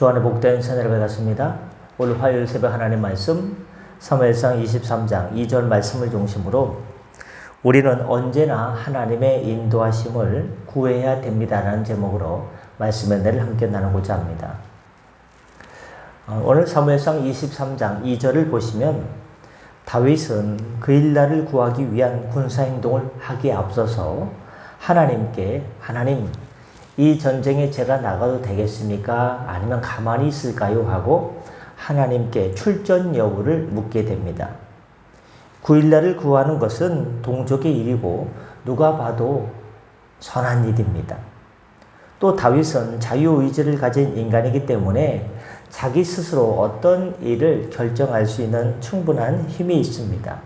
주 안에 복된 새해를 밝았습니다. 오늘 화요일 새벽 하나님 말씀 사무엘상 23장 2절 말씀을 중심으로 우리는 언제나 하나님의 인도하심을 구해야 됩니다라는 제목으로 말씀의 은혜를 함께 나누고자 합니다. 오늘 사무엘상 23장 2절을 보시면 다윗은 그 일날을 구하기 위한 군사행동을 하기에 앞서서 하나님께 하나님 이 전쟁에 제가 나가도 되겠습니까? 아니면 가만히 있을까요? 하고 하나님께 출전 여부를 묻게 됩니다. 9일날을 구하는 것은 동족의 일이고 누가 봐도 선한 일입니다. 또 다윗은 자유의지를 가진 인간이기 때문에 자기 스스로 어떤 일을 결정할 수 있는 충분한 힘이 있습니다.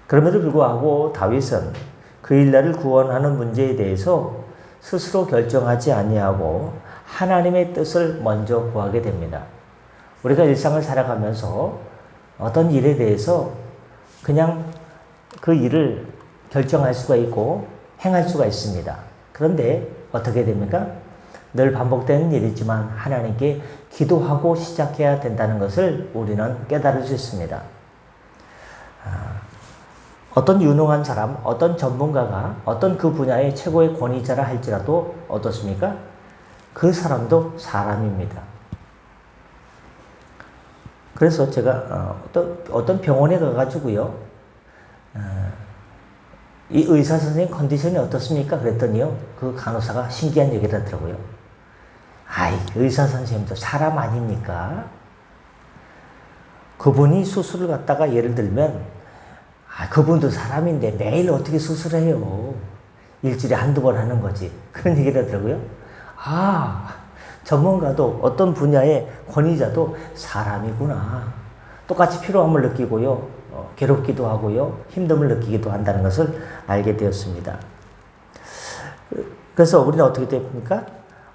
그럼에도 불구하고 다윗은 그 일날을 구원하는 문제에 대해서 스스로 결정하지 아니하고 하나님의 뜻을 먼저 구하게 됩니다. 우리가 일상을 살아가면서 어떤 일에 대해서 그냥 그 일을 결정할 수가 있고 행할 수가 있습니다. 그런데 어떻게 됩니까? 늘 반복되는 일이지만 하나님께 기도하고 시작해야 된다는 것을 우리는 깨달을 수 있습니다. 어떤 유능한 사람, 어떤 전문가가 어떤 그 분야의 최고의 권위자라 할지라도 어떻습니까? 그 사람도 사람입니다. 그래서 제가 어떤 병원에 가가지고요, 이 의사 선생님 컨디션이 어떻습니까? 그랬더니요, 그 간호사가 신기한 얘기를 하더라고요. 아이, 의사 선생님도 사람 아닙니까? 그분이 수술을 갖다가 예를 들면 그분도 사람인데 매일 어떻게 수술해요? 일주일에 한두 번 하는 거지. 그런 얘기를 하더라고요. 전문가도 어떤 분야의 권위자도 사람이구나. 똑같이 피로함을 느끼고요. 괴롭기도 하고요. 힘듦을 느끼기도 한다는 것을 알게 되었습니다. 그래서 우리는 어떻게 됩니까?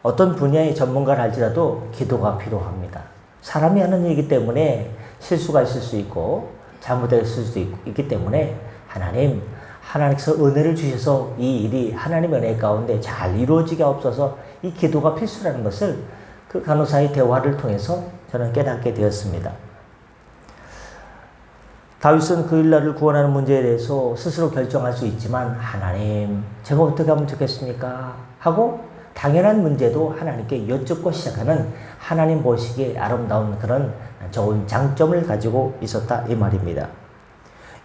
어떤 분야의 전문가를 할지라도 기도가 필요합니다. 사람이 하는 일이기 때문에 실수가 있을 수 있고 잘못될 수도 있기 때문에 하나님께서 은혜를 주셔서 이 일이 하나님의 은혜 가운데 잘 이루어지게 없어서 이 기도가 필수라는 것을 그 간호사의 대화를 통해서 저는 깨닫게 되었습니다. 다윗은 그 일날을 구원하는 문제에 대해서 스스로 결정할 수 있지만 하나님, 제가 어떻게 하면 좋겠습니까? 하고 당연한 문제도 하나님께 여쭙고 시작하는 하나님 보시기에 아름다운 그런 좋은 장점을 가지고 있었다 이 말입니다.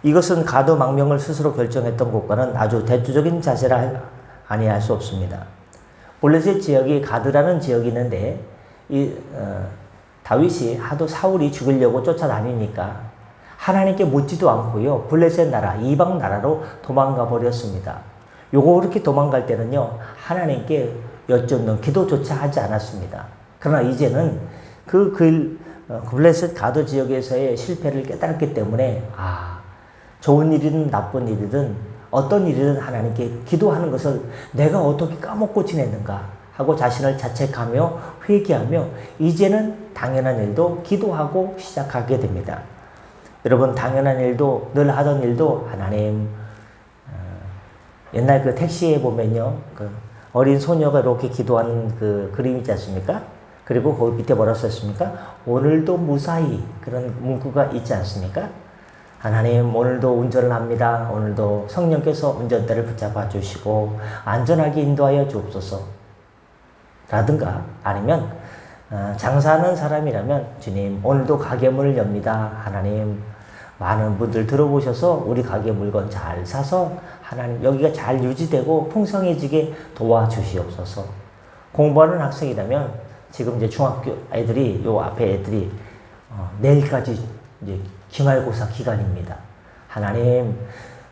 이것은 가드 망명을 스스로 결정했던 것과는 아주 대조적인 자세라 아니할 수 없습니다. 블레셋 지역이 가드라는 지역이 있는데 다윗이 하도 사울이 죽이려고 쫓아다니니까 하나님께 묻지도 않고요, 블레셋 나라, 이방 나라로 도망가 버렸습니다. 그렇게 도망갈 때는요, 하나님께 여쭙는 기도조차 하지 않았습니다. 그러나 이제는 블레셋 가드 지역에서의 실패를 깨달았기 때문에 좋은 일이든 나쁜 일이든 어떤 일이든 하나님께 기도하는 것을 내가 어떻게 까먹고 지냈는가 하고 자신을 자책하며 회개하며 이제는 당연한 일도 기도하고 시작하게 됩니다. 여러분, 당연한 일도 늘 하던 일도 하나님, 옛날 그 택시에 보면요, 그 어린 소녀가 이렇게 기도하는 그 그림이 있지 않습니까? 그리고 거기 밑에 뭐라고 썼습니까? 오늘도 무사히, 그런 문구가 있지 않습니까? 하나님, 오늘도 운전을 합니다. 오늘도 성령께서 운전대를 붙잡아 주시고 안전하게 인도하여 주옵소서. 라든가 아니면 장사하는 사람이라면 주님, 오늘도 가게 문을 엽니다. 하나님, 많은 분들 들어보셔서 우리 가게 물건 잘 사서 하나님 여기가 잘 유지되고 풍성해지게 도와주시옵소서. 공부하는 학생이라면 지금 이제 중학교 애들이, 요 앞에 애들이 내일까지 이제 기말고사 기간입니다. 하나님,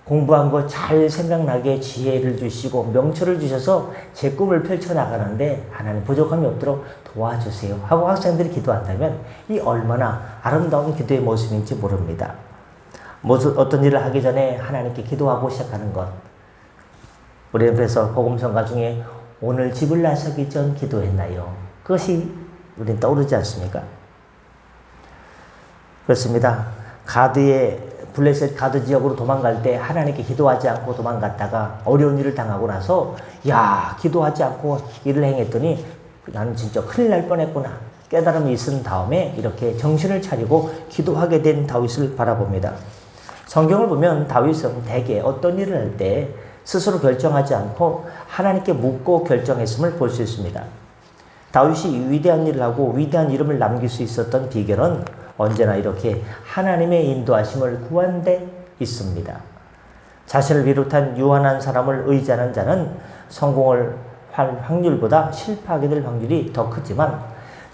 공부한 거 잘 생각나게 지혜를 주시고 명철을 주셔서 제 꿈을 펼쳐나가는데 하나님 부족함이 없도록 도와주세요 하고 학생들이 기도한다면 이 얼마나 아름다운 기도의 모습인지 모릅니다. 어떤 일을 하기 전에 하나님께 기도하고 시작하는 것. 우리는 그래서 복음성가 중에 오늘 집을 나서기 전 기도했나요? 그것이 우리는 떠오르지 않습니까? 그렇습니다. 블레셋 가드 지역으로 도망갈 때 하나님께 기도하지 않고 도망갔다가 어려운 일을 당하고 나서 기도하지 않고 일을 행했더니 나는 진짜 큰일 날 뻔했구나. 깨달음이 있은 다음에 이렇게 정신을 차리고 기도하게 된 다윗을 바라봅니다. 성경을 보면 다윗은 대개 어떤 일을 할 때 스스로 결정하지 않고 하나님께 묻고 결정했음을 볼 수 있습니다. 다윗이 위대한 일을 하고 위대한 이름을 남길 수 있었던 비결은 언제나 이렇게 하나님의 인도하심을 구한 데 있습니다. 자신을 비롯한 유한한 사람을 의지하는 자는 성공을 할 확률보다 실패하게 될 확률이 더 크지만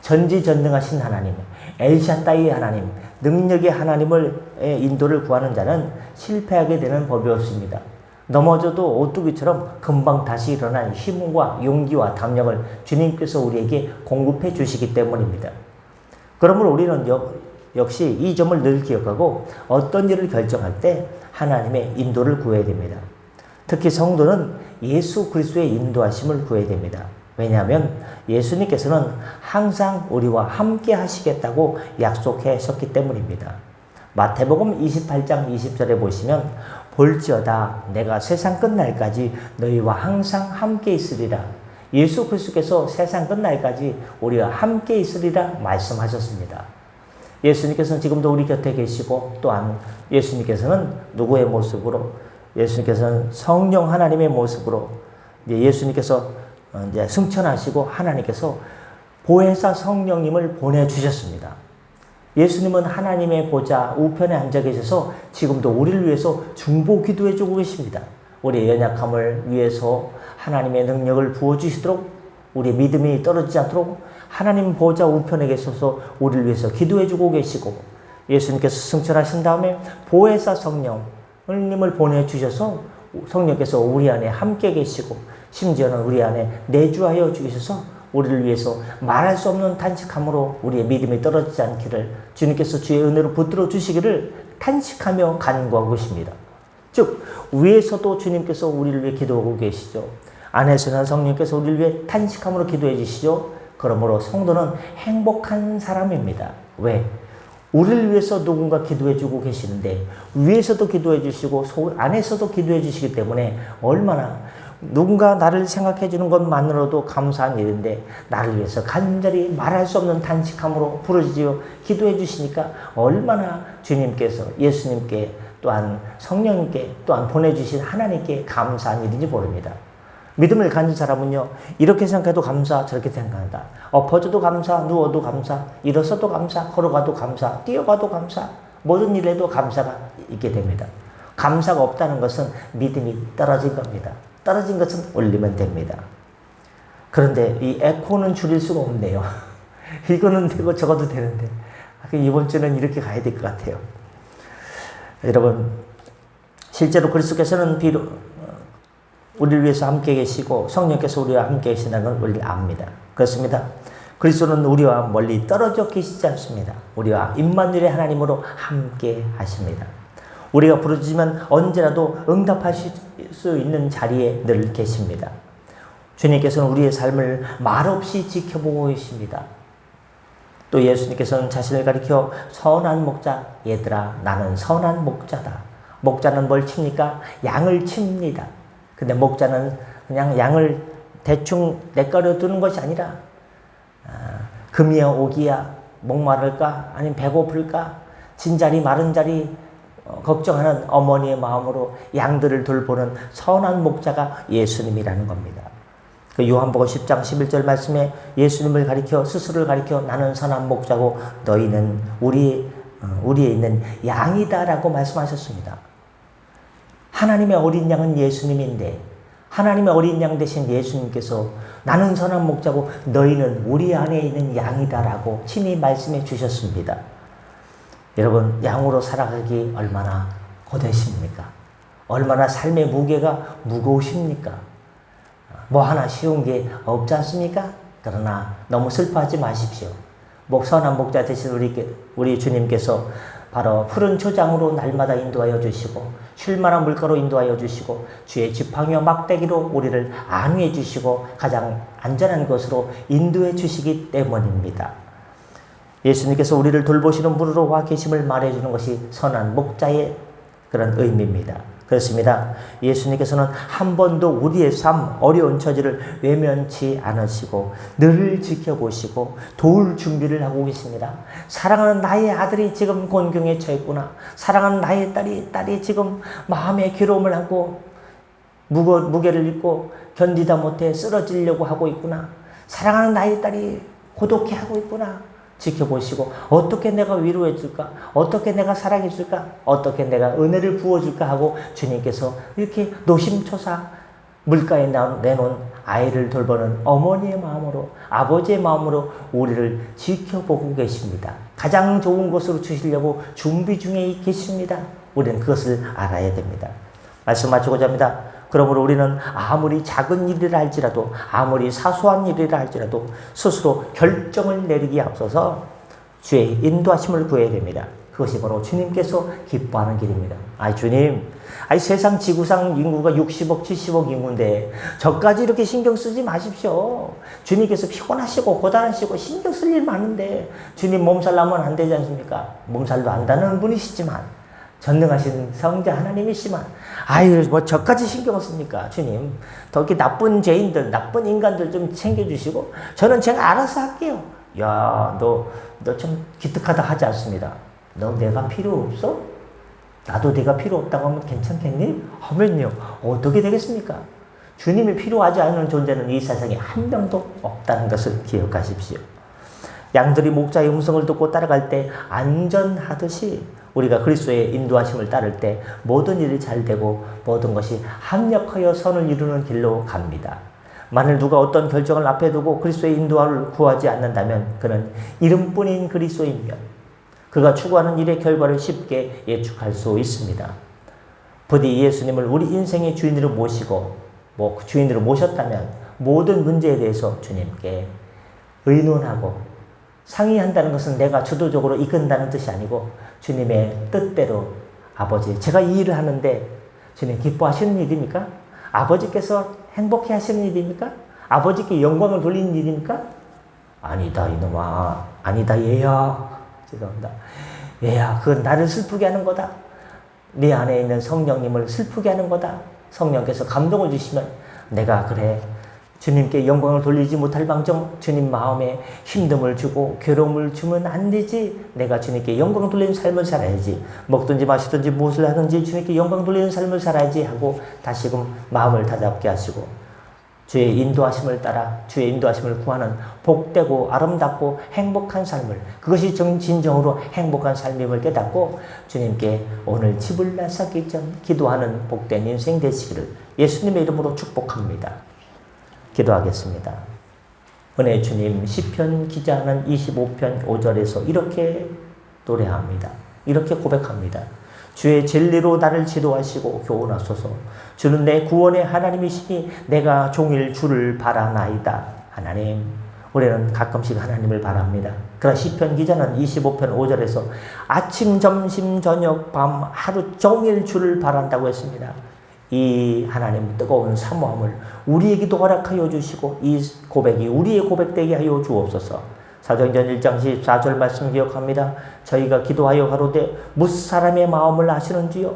전지전능하신 하나님, 엘샤다이의 하나님, 능력의 하나님을 인도를 구하는 자는 실패하게 되는 법이 없습니다. 넘어져도 오뚜기처럼 금방 다시 일어날 힘과 용기와 담력을 주님께서 우리에게 공급해 주시기 때문입니다. 그러므로 우리는 역시 이 점을 늘 기억하고 어떤 일을 결정할 때 하나님의 인도를 구해야 됩니다. 특히 성도는 예수 그리스도의 인도하심을 구해야 됩니다. 왜냐하면 예수님께서는 항상 우리와 함께 하시겠다고 약속하셨기 때문입니다. 마태복음 28장 20절에 보시면 볼지어다 내가 세상 끝날까지 너희와 항상 함께 있으리라. 예수 그리스도께서 세상 끝날까지 우리와 함께 있으리라 말씀하셨습니다. 예수님께서는 지금도 우리 곁에 계시고 또한 예수님께서는 누구의 모습으로? 예수님께서는 성령 하나님의 모습으로 예수님께서 이제 승천하시고 하나님께서 보혜사 성령님을 보내주셨습니다. 예수님은 하나님의 보좌 우편에 앉아 계셔서 지금도 우리를 위해서 중보 기도해 주고 계십니다. 우리의 연약함을 위해서 하나님의 능력을 부어주시도록 우리의 믿음이 떨어지지 않도록 하나님 보좌 우편에 계셔서 우리를 위해서 기도해 주고 계시고 예수님께서 승천하신 다음에 보혜사 성령님을 보내주셔서 성령께서 우리 안에 함께 계시고 심지어는 우리 안에 내주하여 주셔서 우리를 위해서 말할 수 없는 탄식함으로 우리의 믿음이 떨어지지 않기를 주님께서 주의 은혜로 붙들어 주시기를 탄식하며 간구하고 계십니다. 즉 위에서도 주님께서 우리를 위해 기도하고 계시죠. 안에서는 성령께서 우리를 위해 탄식함으로 기도해 주시죠. 그러므로 성도는 행복한 사람입니다. 왜? 우리를 위해서 누군가 기도해 주고 계시는데 위에서도 기도해 주시고 안에서도 기도해 주시기 때문에 얼마나 누군가 나를 생각해 주는 것만으로도 감사한 일인데 나를 위해서 간절히 말할 수 없는 탄식함으로 부르짖어 기도해 주시니까 얼마나 주님께서 예수님께 또한 성령님께 또한 보내주신 하나님께 감사한 일인지 모릅니다. 믿음을 가진 사람은요 이렇게 생각해도 감사 저렇게 생각한다. 엎어져도 감사, 누워도 감사, 일어서도 감사, 걸어가도 감사, 뛰어가도 감사, 모든 일에도 감사가 있게 됩니다. 감사가 없다는 것은 믿음이 떨어진 겁니다. 떨어진 것은 올리면 됩니다. 그런데 이 에코는 줄일 수가 없네요. 이거는 되고 저것도 되는데 이번 주는 이렇게 가야 될 것 같아요. 여러분 실제로 그리스도께서는 비록 우리를 위해서 함께 계시고 성령께서 우리와 함께 계신다는 걸 우리를 압니다. 그렇습니다. 그리스도는 우리와 멀리 떨어져 계시지 않습니다. 우리와 임마누엘의 하나님으로 함께 하십니다. 우리가 부르짖으면 언제라도 응답하실 수 있는 자리에 늘 계십니다. 주님께서는 우리의 삶을 말없이 지켜보고 계십니다. 또 예수님께서는 자신을 가리켜 선한 목자, 얘들아 나는 선한 목자다. 목자는 뭘 칩니까? 양을 칩니다. 근데 목자는 그냥 양을 대충 내버려 두는 것이 아니라 금이야 오기야 목마를까 아니면 배고플까 진자리 마른자리 걱정하는 어머니의 마음으로 양들을 돌보는 선한 목자가 예수님이라는 겁니다. 그 요한복음 10장 11절 말씀에 예수님을 가리켜 스스로를 가리켜 나는 선한 목자고 너희는 우리에 있는 양이다라고 말씀하셨습니다. 하나님의 어린 양은 예수님인데 하나님의 어린 양 대신 예수님께서 나는 선한 목자고 너희는 우리 안에 있는 양이다라고 친히 말씀해 주셨습니다. 여러분 양으로 살아가기 얼마나 고되십니까? 얼마나 삶의 무게가 무거우십니까? 뭐 하나 쉬운 게 없지 않습니까? 그러나 너무 슬퍼하지 마십시오. 선한 목자 되신 우리 주님께서 바로 푸른 초장으로 날마다 인도하여 주시고 쉴만한 물가로 인도하여 주시고 주의 지팡이와 막대기로 우리를 안위해 주시고 가장 안전한 곳으로 인도해 주시기 때문입니다. 예수님께서 우리를 돌보시는 분으로 와 계심을 말해주는 것이 선한 목자의 그런 의미입니다. 그렇습니다. 예수님께서는 한 번도 우리의 삶, 어려운 처지를 외면치 않으시고 늘 지켜보시고 도울 준비를 하고 계십니다. 사랑하는 나의 아들이 지금 곤경에 처했구나. 사랑하는 나의 딸이 지금 마음의 괴로움을 안고 무게를 입고 견디다 못해 쓰러지려고 하고 있구나. 사랑하는 나의 딸이 고독해하고 있구나. 지켜보시고 어떻게 내가 위로해 줄까? 어떻게 내가 사랑해 줄까? 어떻게 내가 은혜를 부어줄까? 하고 주님께서 이렇게 노심초사 물가에 내놓은 아이를 돌보는 어머니의 마음으로, 아버지의 마음으로 우리를 지켜보고 계십니다. 가장 좋은 것으로 주시려고 준비 중에 계십니다. 우리는 그것을 알아야 됩니다. 말씀 마치고자 합니다. 그러므로 우리는 아무리 작은 일이라 할지라도, 아무리 사소한 일이라 할지라도 스스로 결정을 내리기에 앞서서 주의 인도하심을 구해야 됩니다. 그것이 바로 주님께서 기뻐하는 길입니다. 주님, 세상 지구상 인구가 60억, 70억 인구인데 저까지 이렇게 신경 쓰지 마십시오. 주님께서 피곤하시고 고단하시고 신경 쓸 일 많은데 주님 몸살 나면 안 되지 않습니까? 몸살도 안다는 분이시지만, 전능하신 성자 하나님이시만, 저까지 신경 씁니까? 주님, 더 이렇게 나쁜 죄인들, 나쁜 인간들 좀 챙겨주시고, 저는 제가 알아서 할게요. 야, 너 좀 기특하다 하지 않습니다. 너 내가 필요 없어? 나도 내가 필요 없다고 하면 괜찮겠니? 하면요, 어떻게 되겠습니까? 주님이 필요하지 않은 존재는 이 세상에 한 명도 없다는 것을 기억하십시오. 양들이 목자의 음성을 듣고 따라갈 때 안전하듯이 우리가 그리스도의 인도하심을 따를 때 모든 일이 잘 되고 모든 것이 합력하여 선을 이루는 길로 갑니다. 만일 누가 어떤 결정을 앞에 두고 그리스도의 인도를 구하지 않는다면 그는 이름뿐인 그리스도이며 그가 추구하는 일의 결과를 쉽게 예측할 수 있습니다. 부디 예수님을 우리 인생의 주인으로 모시고 주인으로 모셨다면 모든 문제에 대해서 주님께 의논하고 상의한다는 것은 내가 주도적으로 이끈다는 뜻이 아니고 주님의 뜻대로, 아버지, 제가 이 일을 하는데 주님 기뻐하시는 일입니까? 아버지께서 행복해 하시는 일입니까? 아버지께 영광을 돌리는 일입니까? 아니다 이놈아, 아니다 얘야, 죄송합니다. 얘야, 그건 나를 슬프게 하는 거다. 네 안에 있는 성령님을 슬프게 하는 거다. 성령께서 감동을 주시면 내가 그래, 주님께 영광을 돌리지 못할 방정 주님 마음에 힘듦을 주고 괴로움을 주면 안 되지. 내가 주님께 영광 돌리는 삶을 살아야지. 먹든지 마시든지 무엇을 하든지 주님께 영광 돌리는 삶을 살아야지 하고 다시금 마음을 다잡게 하시고 주의 인도하심을 따라 주의 인도하심을 구하는 복되고 아름답고 행복한 삶을, 그것이 진정으로 행복한 삶임을 깨닫고 주님께 오늘 집을 나서기 전 기도하는 복된 인생 되시기를 예수님의 이름으로 축복합니다. 기도하겠습니다. 은혜 주님, 시편 기자는 25편 5절에서 이렇게 노래합니다. 이렇게 고백합니다. 주의 진리로 나를 지도하시고 교훈하소서. 주는 내 구원의 하나님이시니 내가 종일 주를 바라나이다. 하나님, 우리는 가끔씩 하나님을 바랍니다. 그러나 시편 기자는 25편 5절에서 아침, 점심, 저녁, 밤 하루 종일 주를 바란다고 했습니다. 이 하나님 뜨거운 사모함을 우리에게도 허락하여 주시고 이 고백이 우리의 고백되게 하여 주옵소서. 사도행전 1장 14절 말씀 기억합니다. 저희가 기도하여 가로되 무사람의 마음을 아시는지요?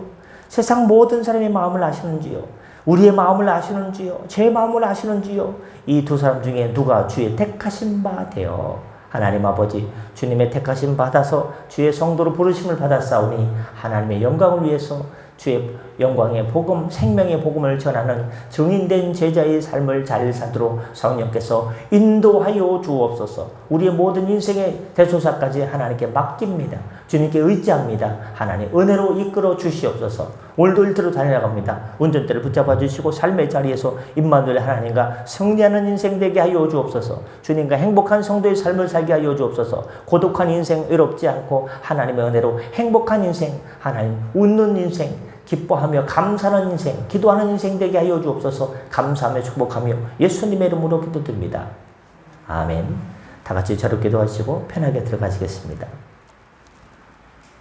세상 모든 사람의 마음을 아시는지요? 우리의 마음을 아시는지요? 제 마음을 아시는지요? 이 두 사람 중에 누가 주의 택하신 바 되어 하나님 아버지 주님의 택하심 받아서 주의 성도로 부르심을 받았사오니 하나님의 영광을 위해서 주의 영광의 복음, 생명의 복음을 전하는 증인된 제자의 삶을 잘 살도록 성령께서 인도하여 주옵소서. 우리의 모든 인생의 대소사까지 하나님께 맡깁니다. 주님께 의지합니다. 하나님 은혜로 이끌어 주시옵소서. 오늘도 일터로 달려나갑니다. 운전대를 붙잡아 주시고 삶의 자리에서 임마누엘 하나님과 승리하는 인생 되게 하여 주옵소서. 주님과 행복한 성도의 삶을 살게 하여 주옵소서. 고독한 인생 외롭지 않고 하나님의 은혜로 행복한 인생, 하나님 웃는 인생, 기뻐하며 감사하는 인생, 기도하는 인생 되게 하여 주옵소서. 감사하며 축복하며 예수님의 이름으로 기도드립니다. 아멘. 다 같이 저를 기도하시고 편하게 들어가시겠습니다.